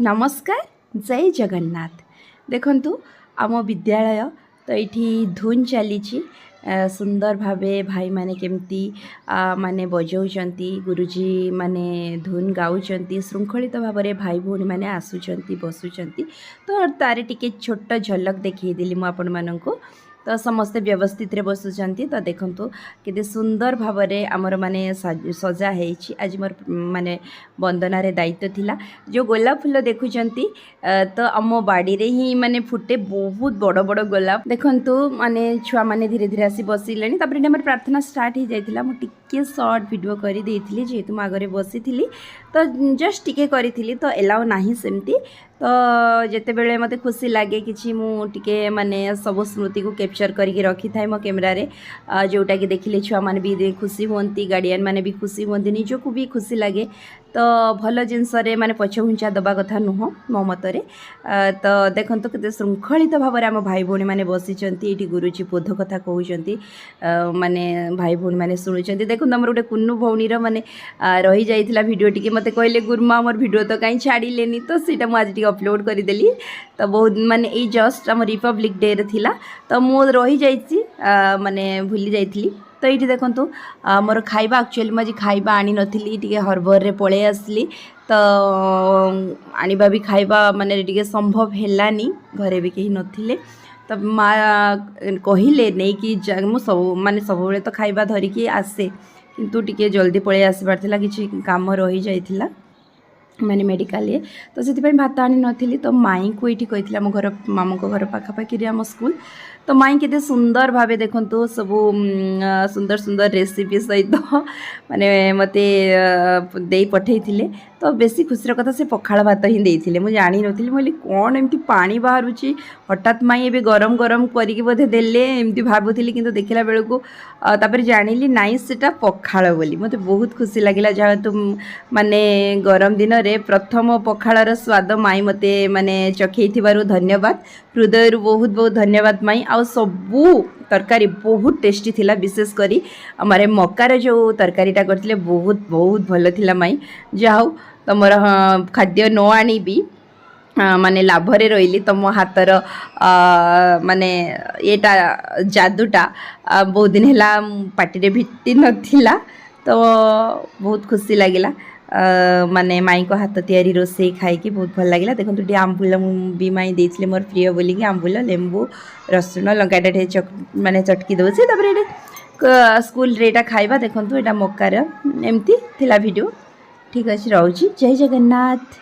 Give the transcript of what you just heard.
नमस्कार जय जगन्नाथ। देखंतु आम विद्यालय तो ये धुन चली सुंदर भावे भाई माने केमती माने बजाउचंती गुरुजी माने धुन गाउचंती श्रृंखलित भाव में भाई भौणी माने आसुचंती बसुचंती। तो तारे टिके छोट झलक देखिदेली मु आपण माननकु। तो समस्ते व्यवस्थित रे बसुचंती। तो देखंतु केते सुंदर भाव में आमर माने सजा है। आज मोर माने वंदना रे दायित्व थिला। जो गोलाप फूल देखुचंती तो आम बाड़ी रे ही माने फुटे बहुत बड़ बड़ गोलाप। देखंतु माने छुआ माने धीरे धीरे आसी बसिलेनी। तापर हमर प्रार्थना स्टार्ट हो जाइतिला। मु टिके शॉर्ट वीडियो करी देइथिली जेतु म आगरे बसिथिली। तो जस्ट टिके करिथिली तो एलाउ नाही सेमती। तो जेते बेले मते खुशी लागे कि मु टिके माने सब स्मृति को कैप्चर करके रखी थाए मो कैमरा रे। जोटा कि देखिले छुआ माने भी खुशी होती, गार्डियन माने भी खुशी होती, निजको भी खुशी लगे। तो भल जिनस माने पछघुंचा दबा कथा नुह मो मतरे। तो देखंतु केते श्रृंखलित भाव में आम भाई भौणी माने बसिचंती। एठी गुरुजी बोध कथा कहउचंती माने भाई भौणी माने सुनुचंती। देखंतु हमर गोटे कुन्नु भौणीर माने रही जाइथिला वीडियो टिके मते कहले गुरुमा हमर वीडियो तो काई छाड़ी लेनी। तो सेटा मु आज टिके अपलोड कर देली। तो बहुत माने ए जस्ट हम रिपब्लिक डे रे थिला। तो मु रही जाइछि माने भूली जाइथिली। तो ये देखंतु मोर खाइबा एक्चुअली मुझे खाइबा आनी नथिली टिके हर्बर रे पळे आसली। तो आनिबा भी खाइबा माने टिके संभव हेलानी, घरे भी कहीं नथिले। तो माँ कहिले नहीं कि मु सब माने सब बेले तो खाइबा धरिकी आसे, किंतु टिके जल्दी पळे आसबार थिला, किछि काम रही जाइथिला माने मेडिकल ये। तो से भात आनी नथिली। तो माई को ये कही मो घर मामू को घर पाखापाखि आम स्कूल। तो माई केते सुंदर भावे देखंतु सब सुंदर सुंदर रेसिपी सहित माने मते दे पठे थिले। तो बेसी खुशी कथा से पखाड़ भात ही देइथिले। मु जानी नथिली, मोली कोन एमती पानी बाहरुची हठात माई एबे गरम गरम करिके बोधे देले एमती भाबुथिली, किंतु देखिला बेलको तापर जानिली नाइ सेटा पखाड़ बोली। मते बहुत खुशी लागिला। जहा तो माने गरम दिन रे प्रथम पखाड़र स्वाद माई मते माने चखई थिबारु धन्यवाद। हृदय बहुत बहुत धन्यवाद माई। आ सबू तरकारी बहुत टेस्टी थिला। विशेष करी हमारे मकार जो तरकारीटा करथिले बहुत बहुत भल थिला माई। जाऊ तुमर खाद्य न आनी भी माने लाभरे रही। तुम हाथर माने येटा जादूटा बहुत दिन है पार्टी रे भिटी नथिला। तो बहुत खुशी लगिला। माने माई को हाथ तैयारी रोसे खाई बहुत भल लगे। देखो ये आंबुल भी माई देथिले मोर प्रिय बोलिकी आंबुल लेंबू रसुण लंकाटा माने चटकी दउछि। तापर ये स्कूल रेटा खाइबा देखो यहाँ मकार एमती थिला वीडियो। ठीक अच्छे रोची। जय जगन्नाथ।